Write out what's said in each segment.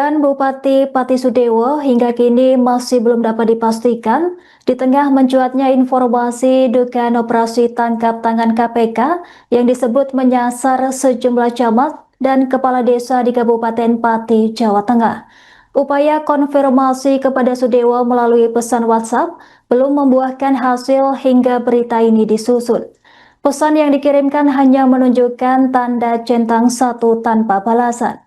Keberadaan Bupati Pati Sudewo hingga kini masih belum dapat dipastikan di tengah mencuatnya informasi dugaan operasi tangkap tangan KPK yang disebut menyasar sejumlah camat dan kepala desa di Kabupaten Pati, Jawa Tengah. Upaya konfirmasi kepada Sudewo melalui pesan WhatsApp belum membuahkan hasil hingga berita ini disusun. Pesan yang dikirimkan hanya menunjukkan tanda centang satu tanpa balasan.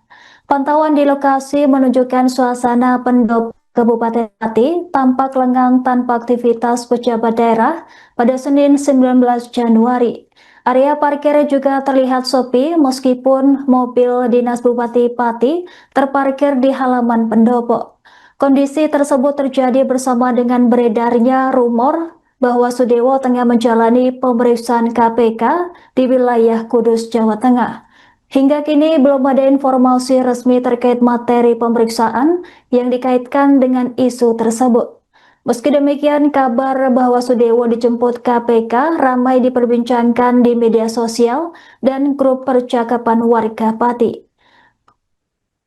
Pantauan di lokasi menunjukkan suasana pendopo Kabupaten Pati tampak lengang tanpa aktivitas pejabat daerah pada Senin 19 Januari. Area parkir juga terlihat sepi meskipun mobil dinas Bupati Pati terparkir di halaman pendopo. Kondisi tersebut terjadi bersama dengan beredarnya rumor bahwa Sudewo tengah menjalani pemeriksaan KPK di wilayah Kudus, Jawa Tengah. Hingga kini belum ada informasi resmi terkait materi pemeriksaan yang dikaitkan dengan isu tersebut. Meski demikian, kabar bahwa Sudewo dijemput KPK ramai diperbincangkan di media sosial dan grup percakapan warga Pati.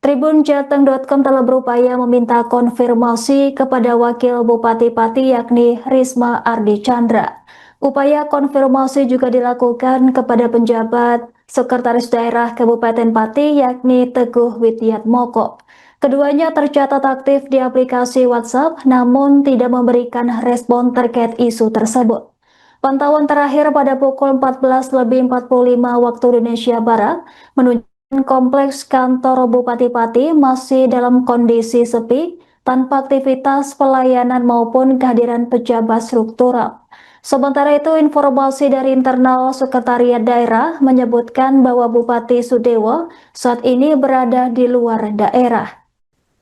Tribunjateng.com telah berupaya meminta konfirmasi kepada Wakil Bupati Pati yakni Risma Ardi Chandra. Upaya konfirmasi juga dilakukan kepada penjabat Sekretaris Daerah Kabupaten Pati yakni Teguh Widiatmoko. Keduanya tercatat aktif di aplikasi WhatsApp namun tidak memberikan respon terkait isu tersebut. Pantauan terakhir pada pukul 14.45 waktu Indonesia Barat menunjukkan kompleks kantor Bupati Pati masih dalam kondisi sepi tanpa aktivitas pelayanan maupun kehadiran pejabat struktural. Sementara itu, informasi dari internal Sekretariat Daerah menyebutkan bahwa Bupati Sudewo saat ini berada di luar daerah.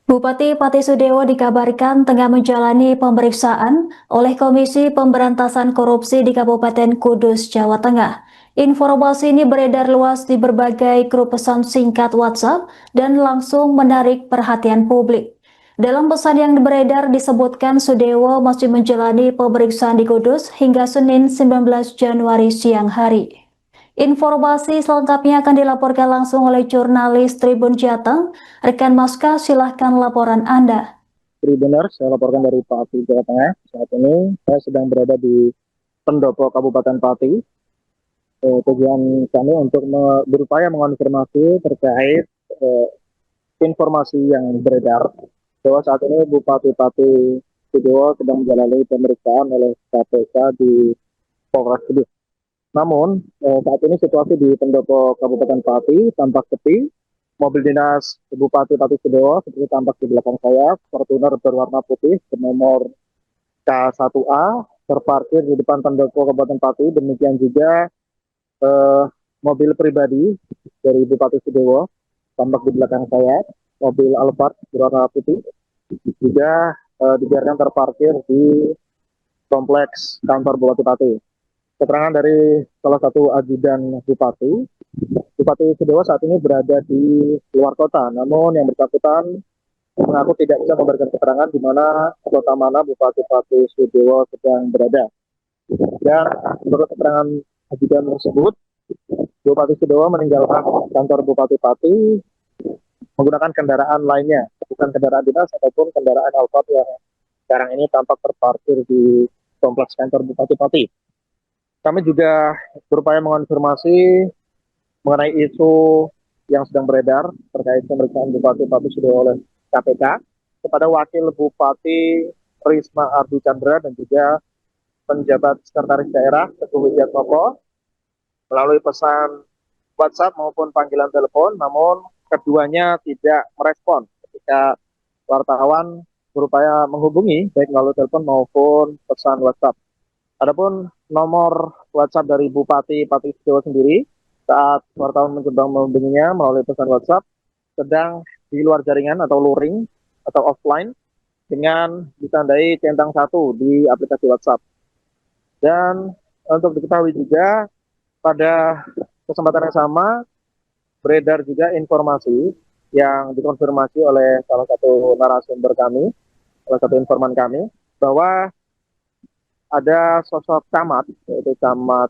Bupati Pati Sudewo dikabarkan tengah menjalani pemeriksaan oleh Komisi Pemberantasan Korupsi di Kabupaten Kudus, Jawa Tengah. Informasi ini beredar luas di berbagai grup pesan singkat WhatsApp dan langsung menarik perhatian publik. Dalam pesan yang beredar disebutkan Sudewo masih menjalani pemeriksaan di Kudus hingga Senin 19 Januari siang hari. Informasi selengkapnya akan dilaporkan langsung oleh jurnalis Tribun Jateng. Rekan Maska, silahkan laporan Anda. Benar, saya laporkan dari Pati, Jawa Tengah. Saat ini saya sedang berada di pendopo Kabupaten Pati. Tujuan kami untuk berupaya mengonfirmasi terkait informasi yang beredar bahwa saat ini Bupati Pati Sudewo sedang menjalani pemeriksaan oleh KPK di Polres Kudus. Namun saat ini situasi di pendopo Kabupaten Pati tampak sepi. Mobil dinas Bupati Pati Sudewo seperti tampak di belakang saya, Fortuner berwarna putih bernomor K1A terparkir di depan pendopo Kabupaten Pati. Demikian juga mobil pribadi dari Bupati Sudewo tampak di belakang saya, mobil Alphard berwarna putih juga dibiarkan terparkir di kompleks kantor Bupati Pati. Keterangan dari salah satu ajudan Bupati Sudewo saat ini berada di luar kota, namun yang bersangkutan mengaku tidak bisa memberikan keterangan di mana kota mana Bupati Pati Sudewo sedang berada. Dan menurut keterangan ajudan tersebut, Bupati Sudewo meninggalkan kantor Bupati Pati menggunakan kendaraan lainnya, bukan kendaraan dinas ataupun kendaraan Alphard yang sekarang ini tampak terparkir di kompleks kantor Bupati Pati. Kami juga berupaya mengonfirmasi mengenai isu yang sedang beredar terkait pemeriksaan Bupati Pati Sudewo oleh KPK kepada Wakil Bupati Risma Ardi Chandra dan juga penjabat Sekretaris Daerah Teguh Widiatmoko melalui pesan WhatsApp maupun panggilan telepon, namun keduanya tidak merespon ketika wartawan berupaya menghubungi baik melalui telepon maupun pesan WhatsApp. Adapun nomor WhatsApp dari Bupati Pati Sudewo sendiri saat wartawan mencoba menghubunginya melalui pesan WhatsApp sedang di luar jaringan atau luring atau offline dengan ditandai centang 1 di aplikasi WhatsApp. Dan untuk diketahui juga pada kesempatan yang sama beredar juga informasi yang dikonfirmasi oleh salah satu narasumber kami, salah satu informan kami, bahwa ada sosok camat, yaitu camat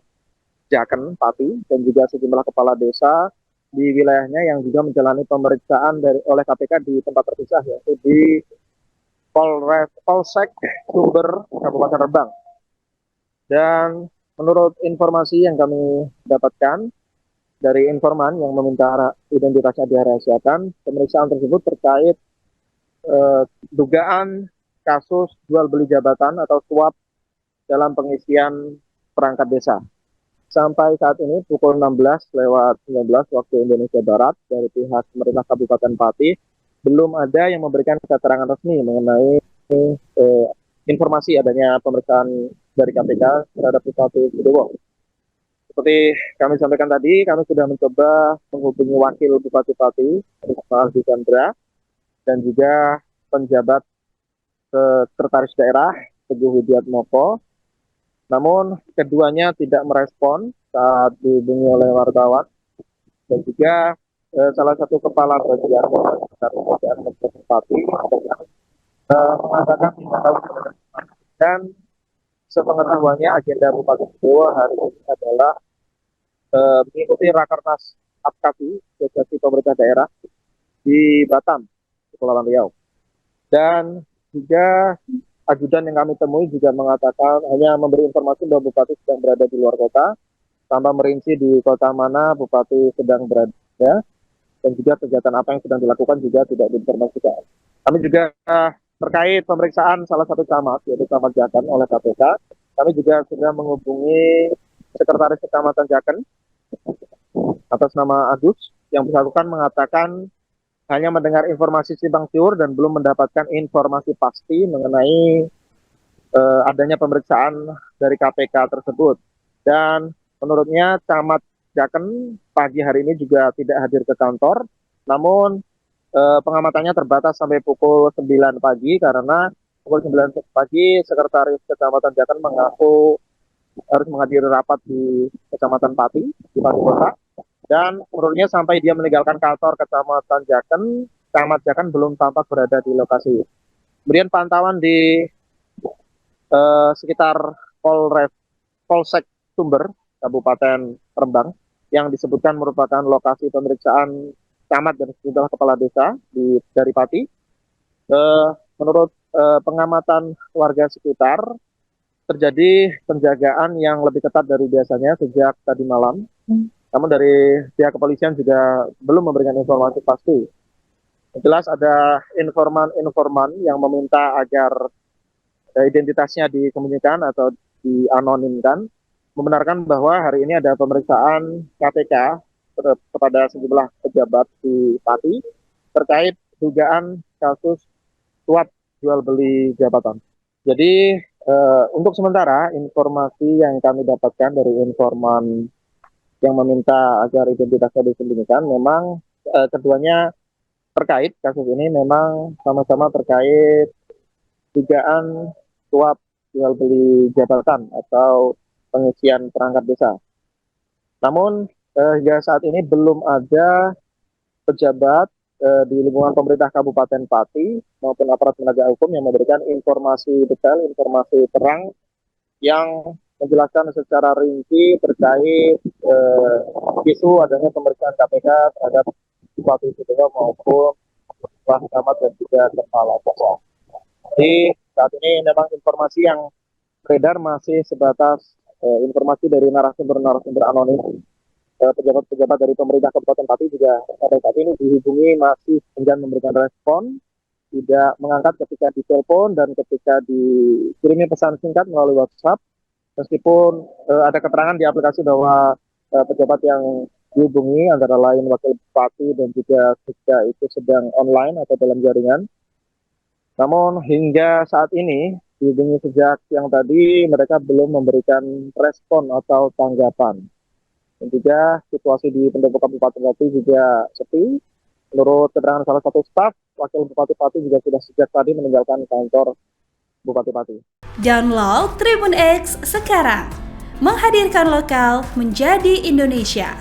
Jaken Pati dan juga sejumlah kepala desa di wilayahnya yang juga menjalani pemeriksaan oleh KPK di tempat terpisah, yaitu di Polsek Sumber Kabupaten Rembang. Dan menurut informasi yang kami dapatkan dari informan yang meminta identitasnya dirahasiakan, pemeriksaan tersebut terkait dugaan kasus jual beli jabatan atau suap dalam pengisian perangkat desa. Sampai saat ini pukul 16:19 waktu Indonesia Barat dari pihak pemerintah Kabupaten Pati belum ada yang memberikan keterangan resmi mengenai informasi adanya pemeriksaan dari KPK terhadap Bupati Sidowo. Seperti kami sampaikan tadi, kami sudah mencoba menghubungi wakil Bupati Pati, Risma Ardi Chandra, dan juga penjabat sekretaris daerah, Teguh Widiatmoko. Namun keduanya tidak merespon saat dihubungi oleh wartawan, dan juga salah satu kepala bagian Bupati mengatakan tidak tahu. Dan sepengetahuannya agenda Bupati Sidowo hari ini adalah mengikuti Rakernas APKABI, Asosiasi Pemerintah Daerah di Batam, Kepulauan Riau. Dan juga ajudan yang kami temui juga mengatakan hanya memberi informasi bahwa Bupati sedang berada di luar kota, tanpa merinci di kota mana Bupati sedang berada, dan juga kegiatan apa yang sedang dilakukan juga tidak diinformasikan. Kami juga terkait pemeriksaan salah satu camat, yaitu Camat Jaken oleh KPK, kami juga sudah menghubungi Sekretaris Kecamatan Jaken atas nama Agus, yang bersangkutan mengatakan hanya mendengar informasi simpang siur dan belum mendapatkan informasi pasti mengenai adanya pemeriksaan dari KPK tersebut. Dan menurutnya Camat Jaken pagi hari ini juga tidak hadir ke kantor, namun pengamatannya terbatas sampai pukul 9 pagi karena pukul 9 pagi Sekretaris Kecamatan Jaken mengaku harus menghadiri rapat di Kecamatan Pati, di Pati Kota. Dan menurutnya sampai dia meninggalkan kantor Kecamatan Jaken, Camat Jaken belum tampak berada di lokasi. Kemudian pantauan di sekitar Polsek Sumber, Kabupaten Rembang, yang disebutkan merupakan lokasi pemeriksaan camat dan sejumlah kepala desa dari Pati. Menurut pengamatan warga sekitar, terjadi penjagaan yang lebih ketat dari biasanya sejak tadi malam. Namun dari pihak kepolisian juga belum memberikan informasi pasti. Jelas ada informan-informan yang meminta agar identitasnya dikemukakan atau dianonimkan, membenarkan bahwa hari ini ada pemeriksaan KPK kepada sejumlah pejabat di Pati terkait dugaan kasus suap jual beli jabatan. Jadi untuk sementara informasi yang kami dapatkan dari informan yang meminta agar identitasnya disembunyikan, memang keduanya terkait kasus ini memang sama-sama terkait dugaan suap jual beli jabatan atau pengisian perangkat desa. Namun hingga saat ini belum ada pejabat di lingkungan pemerintah Kabupaten Pati maupun aparat penegak hukum yang memberikan informasi detail, informasi terang yang menjelaskan secara rinci terkait isu adanya pemeriksaan KPK terhadap Bupati Sidowo maupun Kepala Camat dan juga Kepala Desa. Jadi saat ini memang informasi yang beredar masih sebatas informasi dari narasumber-narasumber anonim. Pejabat-pejabat dari pemerintah Kabupaten Pati juga sampai saat ini dihubungi masih enggan memberikan respon, tidak mengangkat ketika ditelepon dan ketika dikirimi pesan singkat melalui WhatsApp. Meskipun ada keterangan di aplikasi bahwa pejabat yang dihubungi antara lain wakil bupati dan juga ketika itu sedang online atau dalam jaringan. Namun hingga saat ini dihubungi sejak siang tadi mereka belum memberikan respon atau tanggapan. Dan juga situasi di pendopo Kabupaten Pati juga sepi. Menurut keterangan salah satu staf, wakil Bupati Pati juga sudah sejak tadi meninggalkan kantor Bupati Pati. Download Tribun X sekarang, menghadirkan lokal menjadi Indonesia.